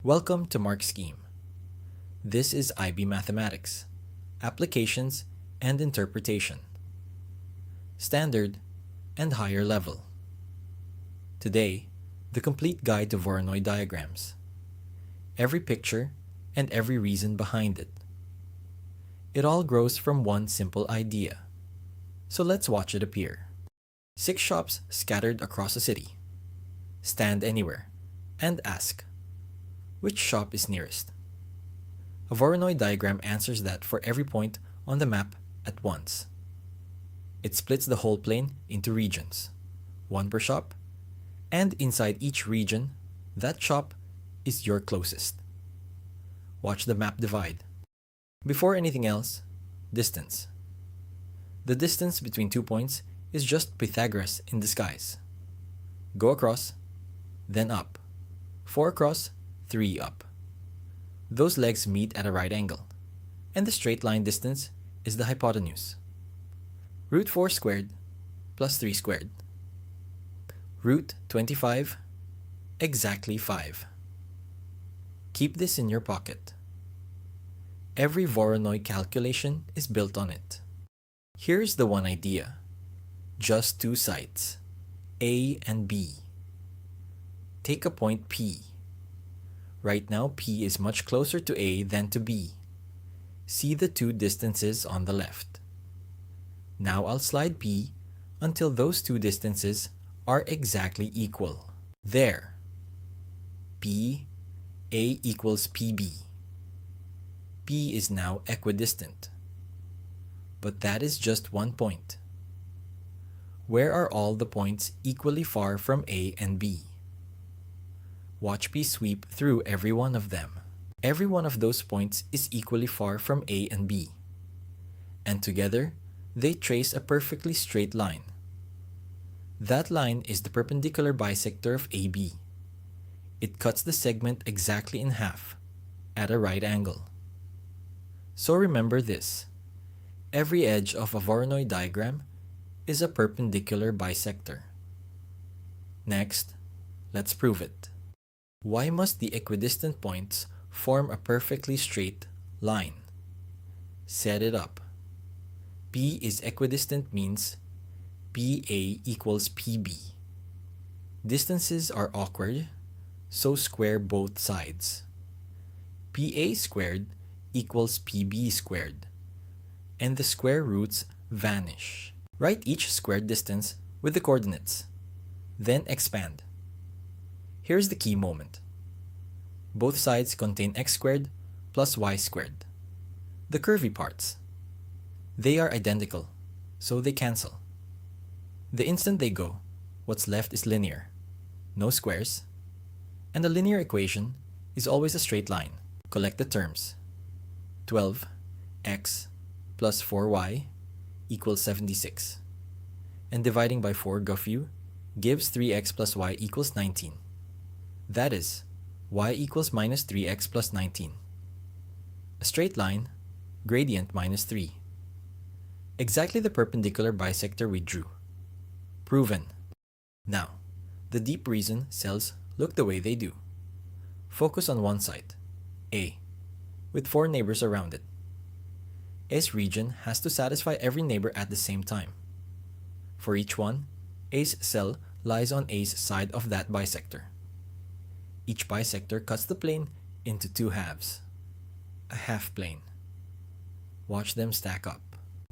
Welcome to Mark Scheme. This is IB Mathematics, Applications and Interpretation, Standard and Higher Level. Today, the complete guide to Voronoi diagrams. Every picture and every reason behind it. It all grows from one simple idea. So let's watch it appear. 6 shops scattered across a city. Stand anywhere and ask, which shop is nearest? A Voronoi diagram answers that for every point on the map at once. It splits the whole plane into regions, one per shop, and inside each region, that shop is your closest. Watch the map divide. Before anything else, distance. The distance between 2 points is just Pythagoras in disguise. Go across, then up. 4 across, 3 up. Those legs meet at a right angle, and the straight line distance is the hypotenuse. Root 4 squared plus 3 squared. Root 25, exactly 5. Keep this in your pocket. Every Voronoi calculation is built on it. Here's the one idea. Just 2 sides, A and B. Take a point P. Right now, P is much closer to A than to B. See the 2 distances on the left. Now I'll slide P until those 2 distances are exactly equal. There. P, A equals PB. P is now equidistant. But that is just one point. Where are all the points equally far from A and B? Watch P sweep through every one of them. Every one of those points is equally far from A and B. And together, they trace a perfectly straight line. That line is the perpendicular bisector of AB. It cuts the segment exactly in half, at a right angle. So remember this. Every edge of a Voronoi diagram is a perpendicular bisector. Next, let's prove it. Why must the equidistant points form a perfectly straight line? Set it up. P is equidistant means PA equals PB. Distances are awkward, so square both sides. PA squared equals PB squared, and the square roots vanish. Write each squared distance with the coordinates, then expand. Here's the key moment. Both sides contain x squared plus y squared. The curvy parts. They are identical, so they cancel. The instant they go, what's left is linear, no squares, and a linear equation is always a straight line. Collect the terms. 12x plus 4y equals 76. And dividing by 4 GUFU gives 3x plus y equals 19. That is, y equals minus 3x plus 19. A straight line, gradient minus 3. Exactly the perpendicular bisector we drew. Proven. Now, the deep reason cells look the way they do. Focus on one side, A, with 4 neighbors around it. A's region has to satisfy every neighbor at the same time. For each one, A's cell lies on A's side of that bisector. Each bisector cuts the plane into 2 halves, a half plane. Watch them stack up.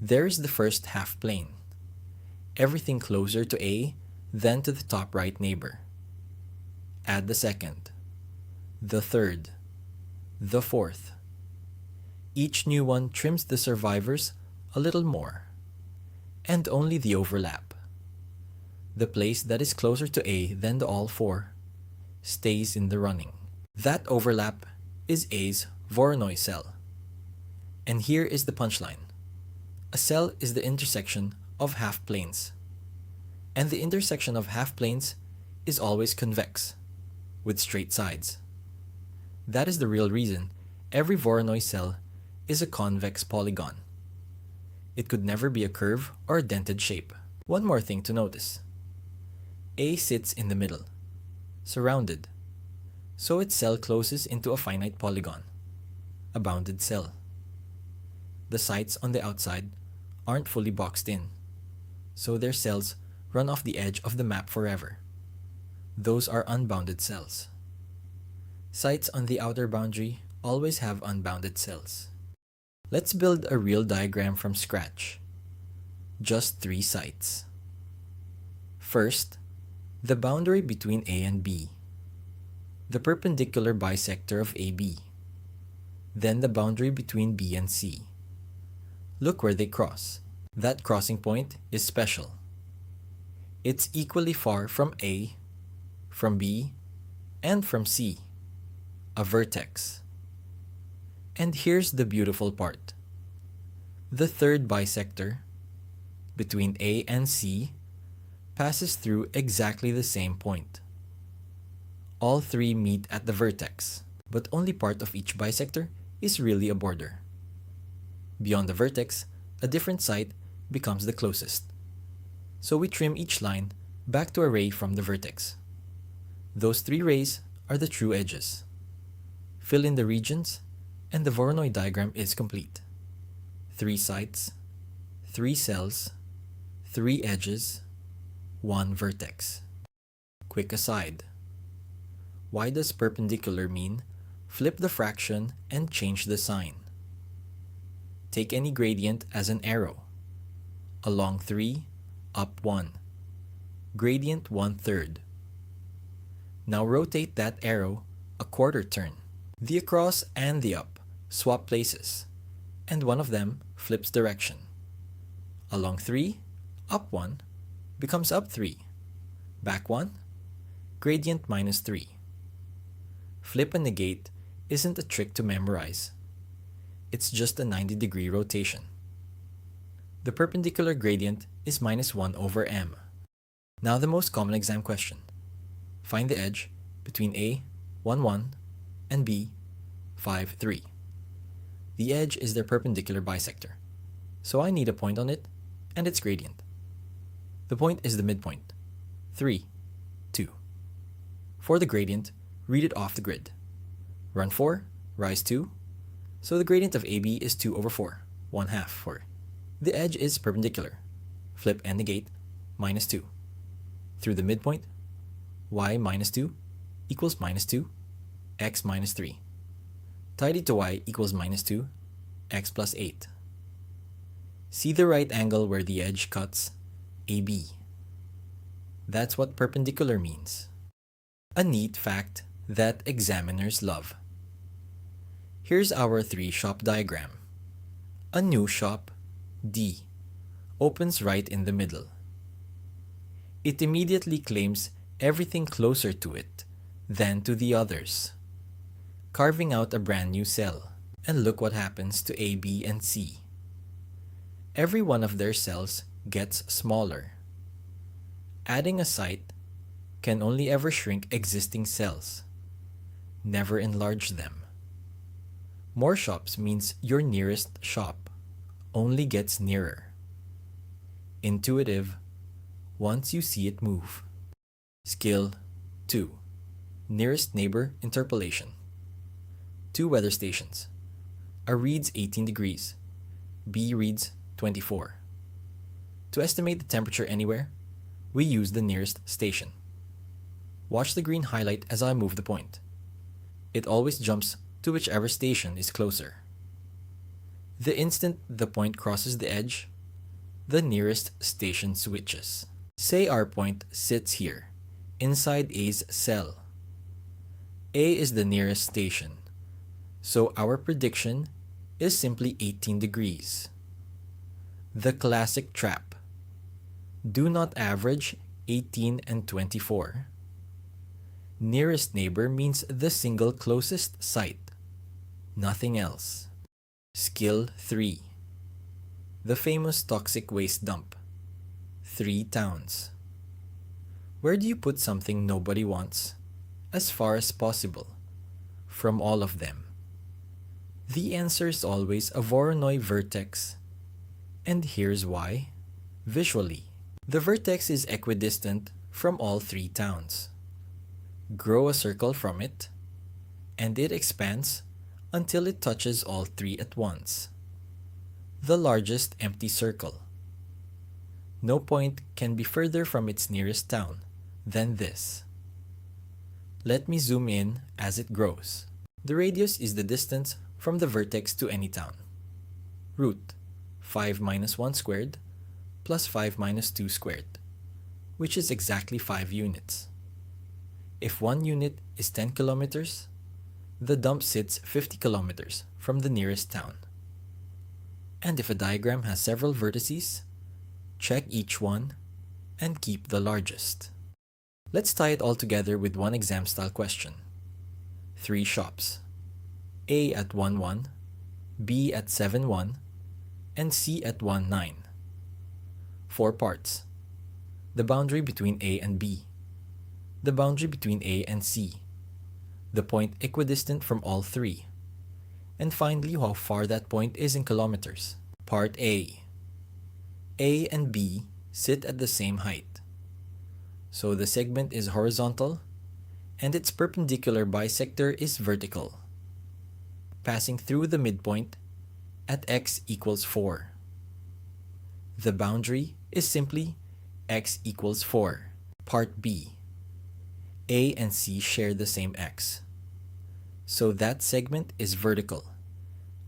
There is the first half plane. Everything closer to A than to the top right neighbor. Add the second, the third, the fourth. Each new one trims the survivors a little more, and only the overlap. The place that is closer to A than the all 4 stays in the running. That overlap is A's Voronoi cell. And here is the punchline. A cell is the intersection of half planes. And the intersection of half planes is always convex, with straight sides. That is the real reason every Voronoi cell is a convex polygon. It could never be a curve or a dented shape. One more thing to notice. A sits in the middle, surrounded, so its cell closes into a finite polygon, a bounded cell. The sites on the outside aren't fully boxed in, so their cells run off the edge of the map forever. Those are unbounded cells. Sites on the outer boundary always have unbounded cells. Let's build a real diagram from scratch. Just 3 sites. First, the boundary between A and B, the perpendicular bisector of AB, then the boundary between B and C. Look where they cross. That crossing point is special. It's equally far from A, from B, and from C, a vertex. And here's the beautiful part. The third bisector, between A and C, passes through exactly the same point. All 3 meet at the vertex, but only part of each bisector is really a border. Beyond the vertex, a different site becomes the closest. So we trim each line back to a ray from the vertex. Those 3 rays are the true edges. Fill in the regions, and the Voronoi diagram is complete. 3 sites, 3 cells, 3 edges, 1 vertex. Quick aside. Why does perpendicular mean flip the fraction and change the sign? Take any gradient as an arrow. Along 3, up 1. Gradient 1/3. Now rotate that arrow a quarter turn. The across and the up swap places, and one of them flips direction. Along 3, up 1, becomes up 3. Back 1, gradient -3. Flip and negate isn't a trick to memorize. It's just a 90-degree rotation. The perpendicular gradient is -1/m. Now the most common exam question. Find the edge between A, 1, 1, and B, 5, 3. The edge is their perpendicular bisector, so I need a point on it and its gradient. The point is the midpoint, 3, 2. For the gradient, read it off the grid. Run 4, rise 2, so the gradient of AB is 2/4, 1/2 4. The edge is perpendicular. Flip and negate, -2. Through the midpoint, y -2 equals -2, x -3. Tidy to y equals -2, x plus 8. See the right angle where the edge cuts, AB. That's what perpendicular means. A neat fact that examiners love. Here's our 3-shop diagram. A new shop, D, opens right in the middle. It immediately claims everything closer to it than to the others, carving out a brand new cell. And look what happens to A, B, and C. Every one of their cells gets smaller. Adding a site can only ever shrink existing cells, never enlarge them. More shops means your nearest shop only gets nearer. Intuitive once you see it move. Skill 2. Nearest neighbor interpolation. 2 weather stations. A reads 18 degrees. B reads 24. To estimate the temperature anywhere, we use the nearest station. Watch the green highlight as I move the point. It always jumps to whichever station is closer. The instant the point crosses the edge, the nearest station switches. Say our point sits here, inside A's cell. A is the nearest station, so our prediction is simply 18 degrees. The classic trap. Do not average 18 and 24. Nearest neighbor means the single closest site, nothing else. Skill 3. The famous toxic waste dump. 3 towns. Where do you put something nobody wants? As far as possible, from all of them. The answer is always a Voronoi vertex. And here's why. Visually, the vertex is equidistant from all 3 towns. Grow a circle from it, and it expands until it touches all three at once. The largest empty circle. No point can be further from its nearest town than this. Let me zoom in as it grows. The radius is the distance from the vertex to any town. Root 5 minus 1 squared plus 5 minus 2 squared, which is exactly 5 units. If 1 unit is 10 kilometers, the dump sits 50 kilometers from the nearest town. And if a diagram has several vertices, check each one and keep the largest. Let's tie it all together with one exam-style question. 3 shops. A at 1,1, B at 7,1, and C at 1,9. 4 parts. The boundary between A and B. The boundary between A and C. The point equidistant from all three. And finally, how far that point is in kilometers. Part A. A and B sit at the same height. So the segment is horizontal, and its perpendicular bisector is vertical, passing through the midpoint at x equals 4. The boundary is simply x equals 4. Part B. A and C share the same x. So that segment is vertical,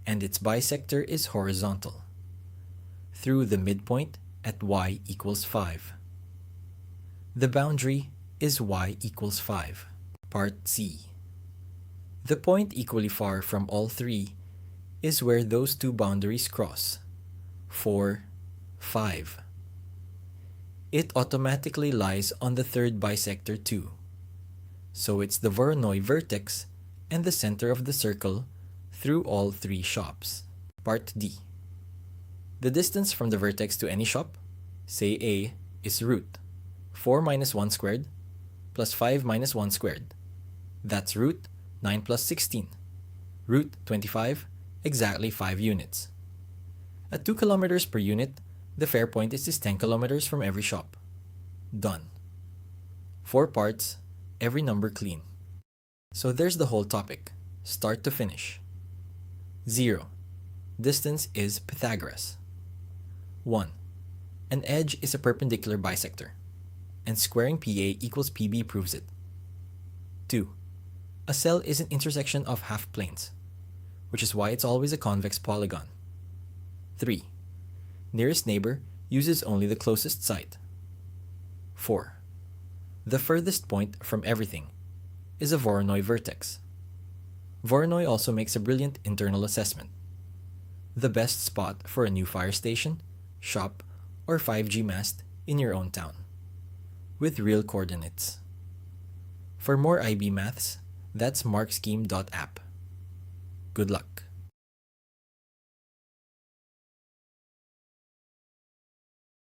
and its bisector is horizontal, through the midpoint at y equals 5. The boundary is y equals 5. Part C. The point equally far from all three is where those two boundaries cross. 4, 5. It automatically lies on the third bisector too. So it's the Voronoi vertex and the center of the circle through all three shops. Part D. The distance from the vertex to any shop, say A, is root 4 minus 1 squared plus 5 minus 1 squared. That's root 9 plus 16. Root 25, exactly 5 units. At 2 kilometers per unit, the fair point is 10 kilometers from every shop. Done. 4 parts, every number clean. So there's the whole topic, start to finish. 0. Distance is Pythagoras. 1. An edge is a perpendicular bisector, and squaring PA equals PB proves it. 2. A cell is an intersection of half planes, which is why it's always a convex polygon. 3. Nearest neighbor uses only the closest side. 4. The furthest point from everything is a Voronoi vertex. Voronoi also makes a brilliant internal assessment. The best spot for a new fire station, shop, or 5G mast in your own town, with real coordinates. For more IB maths, that's markscheme.app. Good luck.